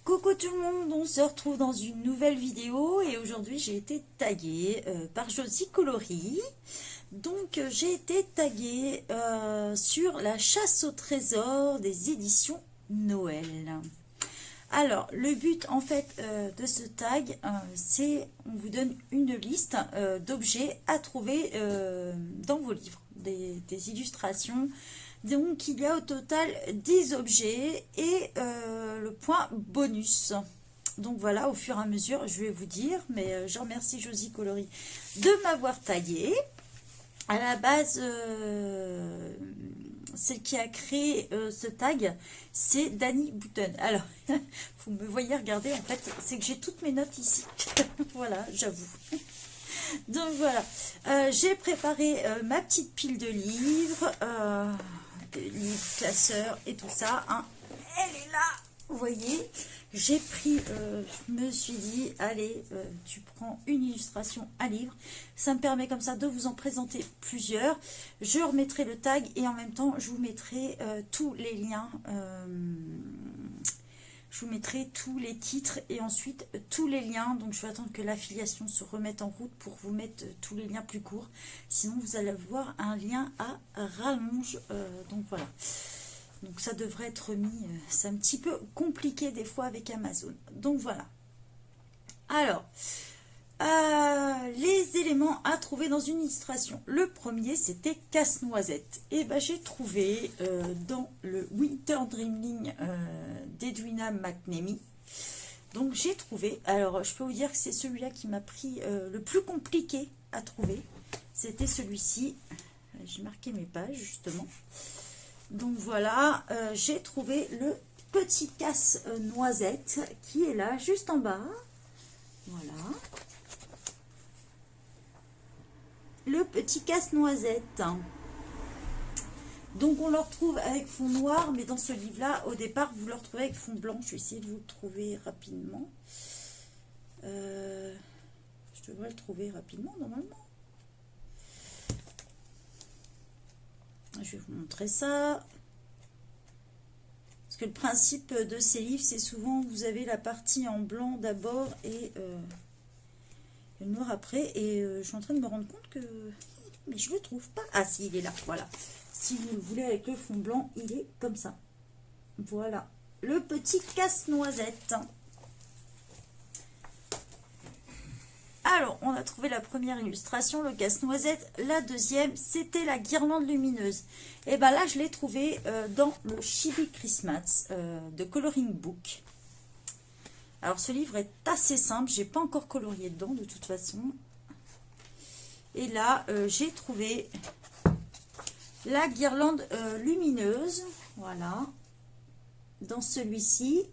Coucou tout le monde, on se retrouve dans une nouvelle vidéo et aujourd'hui j'ai été taguée par Josie Coloris. Donc j'ai été taguée sur la chasse au trésor des éditions Noël. Alors le but en fait de ce tag, c'est on vous donne une liste d'objets à trouver dans vos livres, des illustrations. Donc il y a au total 10 objets et le point bonus. Donc voilà, au fur et à mesure, je vais vous dire, mais je remercie Josie Coloris de m'avoir tagué. À la base, celle qui a créé ce tag, c'est Dani Bouton. Alors, vous me voyez regarder, en fait, c'est que j'ai toutes mes notes ici. Voilà, j'avoue. Donc voilà, j'ai préparé ma petite pile de livres, livres, classeurs et tout ça. Hein. Elle est là, vous voyez. J'ai pris, je me suis dit, allez, tu prends une illustration à livre. Ça me permet comme ça de vous en présenter plusieurs. Je remettrai le tag et en même temps, je vous mettrai tous les liens. Je vous mettrai tous les titres et ensuite tous les liens. Donc je vais attendre que l'affiliation se remette en route pour vous mettre tous les liens plus courts. Sinon vous allez avoir un lien à rallonge. Donc voilà. Donc ça devrait être mis. C'est un petit peu compliqué des fois avec Amazon. Donc voilà. Alors, les éléments à trouver dans une illustration. Le premier, c'était Casse-Noisette. Et ben j'ai trouvé dans le Winter Dreaming d'Edwina McNamee. Donc j'ai trouvé, alors je peux vous dire que c'est celui-là qui m'a pris le plus compliqué à trouver. C'était celui-ci. J'ai marqué mes pages justement. Donc voilà, j'ai trouvé le petit casse-noisette qui est là, juste en bas. Voilà. Le petit casse-noisette. Donc on le retrouve avec fond noir, mais dans ce livre-là, au départ, vous le retrouvez avec fond blanc. Je vais essayer de vous le trouver rapidement. Je devrais le trouver rapidement, normalement. Je vais vous montrer ça. Parce que le principe de ces livres, c'est souvent, vous avez la partie en blanc d'abord et le noir après. Et je suis en train de me rendre compte que... Mais je ne le trouve pas. Ah si, il est là, voilà. Si vous le voulez avec le fond blanc, il est comme ça. Voilà. Le petit casse-noisette. Alors, on a trouvé la première illustration, le casse-noisette. La deuxième, c'était la guirlande lumineuse. Et bien là, je l'ai trouvé dans le Chibi Christmas de Coloring Book. Alors, ce livre est assez simple. Je n'ai pas encore colorié dedans, de toute façon. Et là, j'ai trouvé la guirlande lumineuse. Voilà. Dans celui-ci.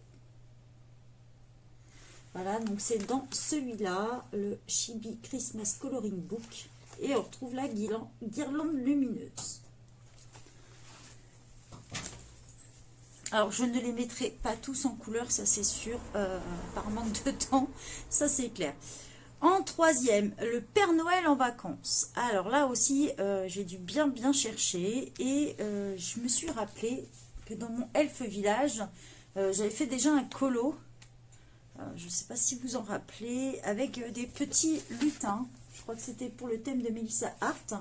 Voilà, donc c'est dans celui-là, le Chibi Christmas Coloring Book. Et on retrouve la guirlande lumineuse. Alors, je ne les mettrai pas tous en couleur, ça c'est sûr, par manque de temps, ça c'est clair. En troisième, le Père Noël en vacances. Alors là aussi, j'ai dû bien chercher et je me suis rappelé que dans mon Elfe Village, j'avais fait déjà un colo. Je ne sais pas si vous en rappelez, avec des petits lutins. Je crois que c'était pour le thème de Melissa Hart.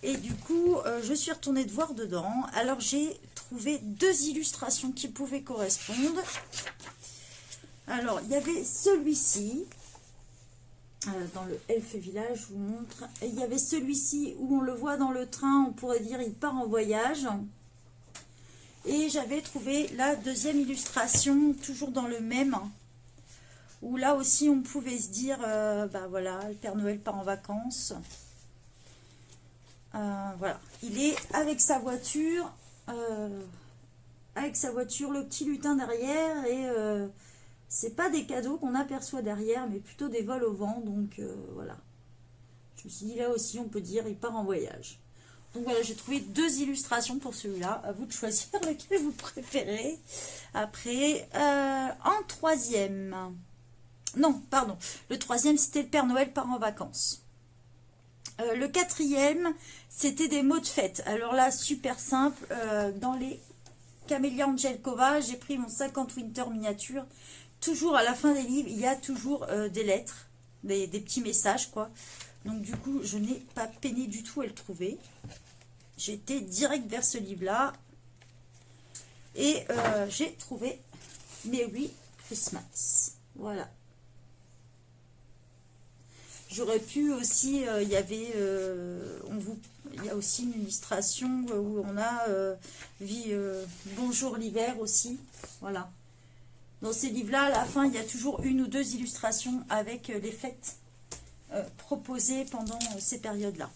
Et du coup, je suis retournée de voir dedans. Alors, j'ai trouvé deux illustrations qui pouvaient correspondre. Alors, il y avait celui-ci. Dans le Elfe Village, je vous montre. Et il y avait celui-ci où on le voit dans le train. On pourrait dire il part en voyage. Et j'avais trouvé la deuxième illustration, toujours dans le même, où là aussi on pouvait se dire, bah voilà, le Père Noël part en vacances. Voilà, il est avec sa voiture, le petit lutin derrière, et c'est pas des cadeaux qu'on aperçoit derrière, mais plutôt des vols au vent, donc voilà. Je me suis dit, là aussi on peut dire, il part en voyage. Donc voilà, j'ai trouvé deux illustrations pour celui-là. À vous de choisir lequel vous préférez. Après, en troisième... Non, pardon. Le troisième, c'était le Père Noël part en vacances. Le quatrième, c'était des mots de fête. Alors là, super simple. Dans les Camélia Angelkova. J'ai pris mon 50 Winter miniature. Toujours à la fin des livres, il y a toujours des lettres, des petits messages, quoi. Donc du coup, je n'ai pas peiné du tout à le trouver. J'étais direct vers ce livre-là. Et j'ai trouvé Merry Christmas. Voilà. J'aurais pu aussi, il y a aussi une illustration où on a Bonjour l'hiver aussi. Voilà. Dans ces livres-là, à la fin, il y a toujours une ou deux illustrations avec les fêtes proposées pendant ces périodes-là.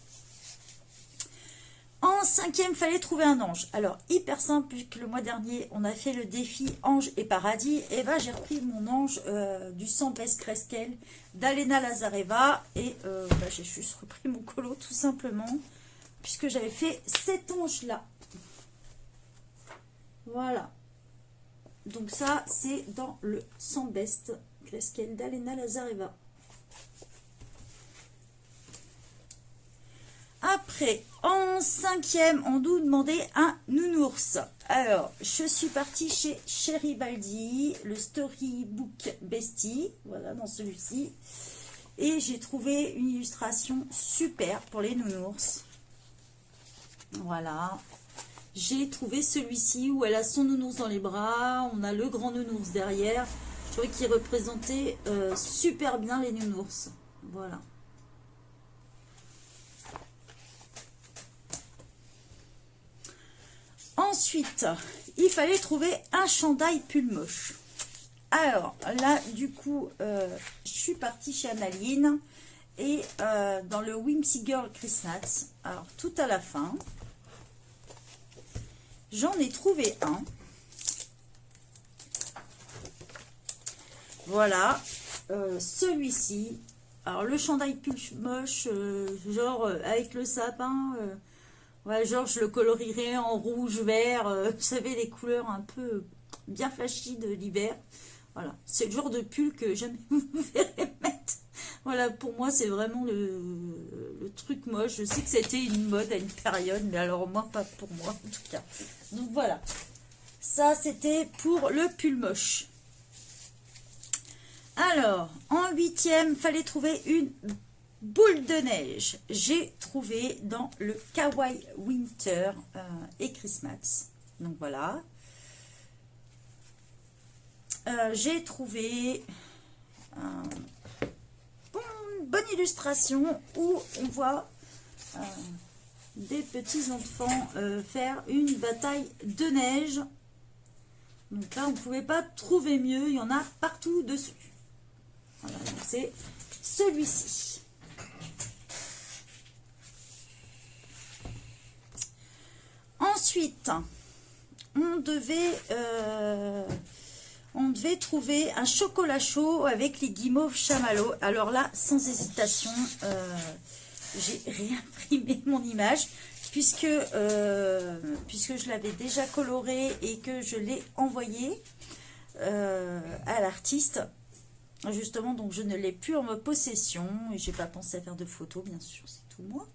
En 5e, il fallait trouver un ange. Alors, hyper simple, puisque le mois dernier, on a fait le défi Ange et Paradis. Et ben, j'ai repris mon ange du Sambes Kreskel d'Alena Lazareva. Et j'ai juste repris mon colo, tout simplement, puisque j'avais fait cet ange-là. Voilà. Donc ça, c'est dans le Sambes Kreskel d'Alena Lazareva. Après, en 5e, on nous demandait un nounours. Alors, je suis partie chez Cheribaldi, le Storybook Bestie, voilà, dans celui-ci. Et j'ai trouvé une illustration super pour les nounours. Voilà. J'ai trouvé celui-ci où elle a son nounours dans les bras, on a le grand nounours derrière. Je trouvais qu'il représentait super bien les nounours. Voilà. Ensuite, il fallait trouver un chandail pull moche. Alors, là, du coup, je suis partie chez Annaline et dans le Whimsy Girl Christmas, alors tout à la fin, j'en ai trouvé un. Voilà, celui-ci. Alors, le chandail pull moche, genre avec le sapin... ouais, genre je le colorierais en rouge, vert, vous savez, les couleurs un peu bien flashy de l'hiver. Voilà, c'est le genre de pull que jamais vous verrez mettre. Voilà, pour moi, c'est vraiment le truc moche. Je sais que c'était une mode à une période, mais alors moi, pas pour moi en tout cas. Donc voilà, ça c'était pour le pull moche. Alors, en 8e, fallait trouver une boule de neige. J'ai trouvé dans le Kawaii Winter et Christmas. Donc voilà. J'ai trouvé une bonne illustration où on voit des petits enfants faire une bataille de neige. Donc là, on ne pouvait pas trouver mieux. Il y en a partout dessus. Voilà, donc c'est celui-ci. Ensuite, on devait trouver un chocolat chaud avec les guimauves chamallows. Alors là, sans hésitation, j'ai réimprimé mon image puisque je l'avais déjà coloré et que je l'ai envoyé à l'artiste. Justement, donc je ne l'ai plus en ma possession et j'ai pas pensé à faire de photos, bien sûr, c'est tout moi.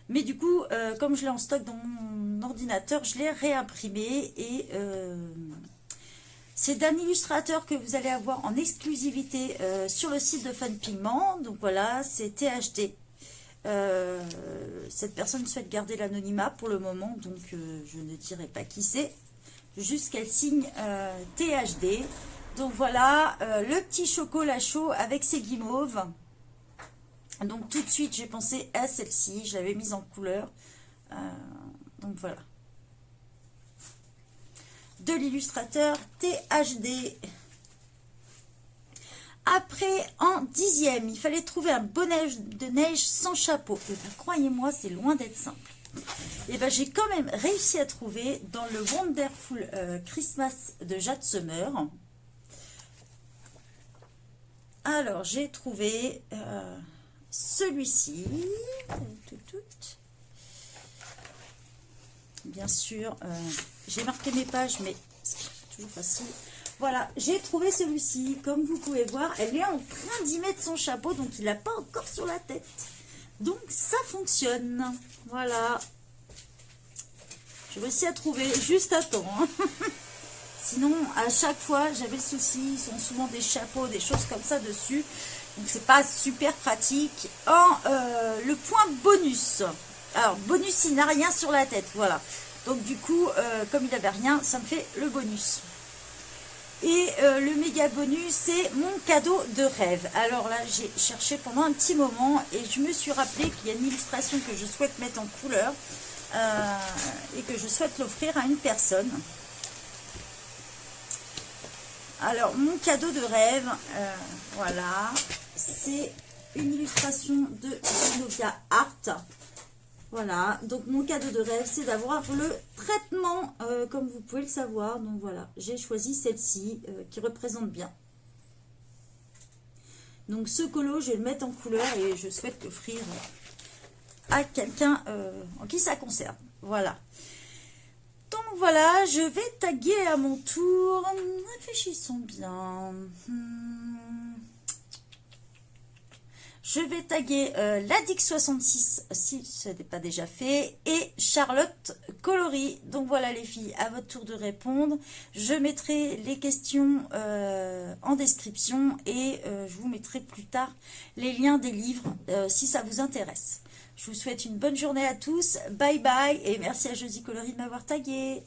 Mais du coup, comme je l'ai en stock dans mon ordinateur, je l'ai réimprimé et c'est d'un illustrateur que vous allez avoir en exclusivité sur le site de Fun Pigment. Donc voilà, c'est THD. Cette personne souhaite garder l'anonymat pour le moment, donc je ne dirai pas qui c'est, juste qu'elle signe THD. Donc voilà, le petit chocolat chaud avec ses guimauves. Donc tout de suite, j'ai pensé à celle-ci. Je l'avais mise en couleur. Donc voilà. De l'illustrateur THD. Après, en 10e, il fallait trouver un bonnet de neige sans chapeau. Et ben, croyez-moi, c'est loin d'être simple. Et ben, j'ai quand même réussi à trouver dans le Wonderful Christmas de Jade Summer. Alors, j'ai trouvé celui-ci. Bien sûr, j'ai marqué mes pages, mais c'est toujours facile. Voilà, j'ai trouvé celui-ci. Comme vous pouvez voir, elle est en train d'y mettre son chapeau, donc il n'a pas encore sur la tête. Donc, ça fonctionne. Voilà. J'ai réussi à trouver juste à temps. Hein. Sinon, à chaque fois, j'avais le souci. Ils sont souvent des chapeaux, des choses comme ça dessus. Donc, c'est pas super pratique. Le point bonus. Alors, bonus, il n'a rien sur la tête. Voilà. Donc, du coup, comme il n'avait rien, ça me fait le bonus. Et le méga bonus, c'est mon cadeau de rêve. Alors là, j'ai cherché pendant un petit moment et je me suis rappelé qu'il y a une illustration que je souhaite mettre en couleur et que je souhaite l'offrir à une personne. Alors, mon cadeau de rêve, voilà, c'est une illustration de Genovia Art. Voilà, donc mon cadeau de rêve, c'est d'avoir le traitement, comme vous pouvez le savoir. Donc voilà, j'ai choisi celle-ci, qui représente bien. Donc ce colo, je vais le mettre en couleur et je souhaite l'offrir à quelqu'un en qui ça concerne. Voilà. Donc voilà, je vais taguer à mon tour. Réfléchissons bien. Je vais taguer l'Addict66 si ce n'est pas déjà fait et Charlotte Coloris. Donc voilà les filles, à votre tour de répondre. Je mettrai les questions en description et je vous mettrai plus tard les liens des livres si ça vous intéresse. Je vous souhaite une bonne journée à tous. Bye bye et merci à Josie Coloris de m'avoir tagué.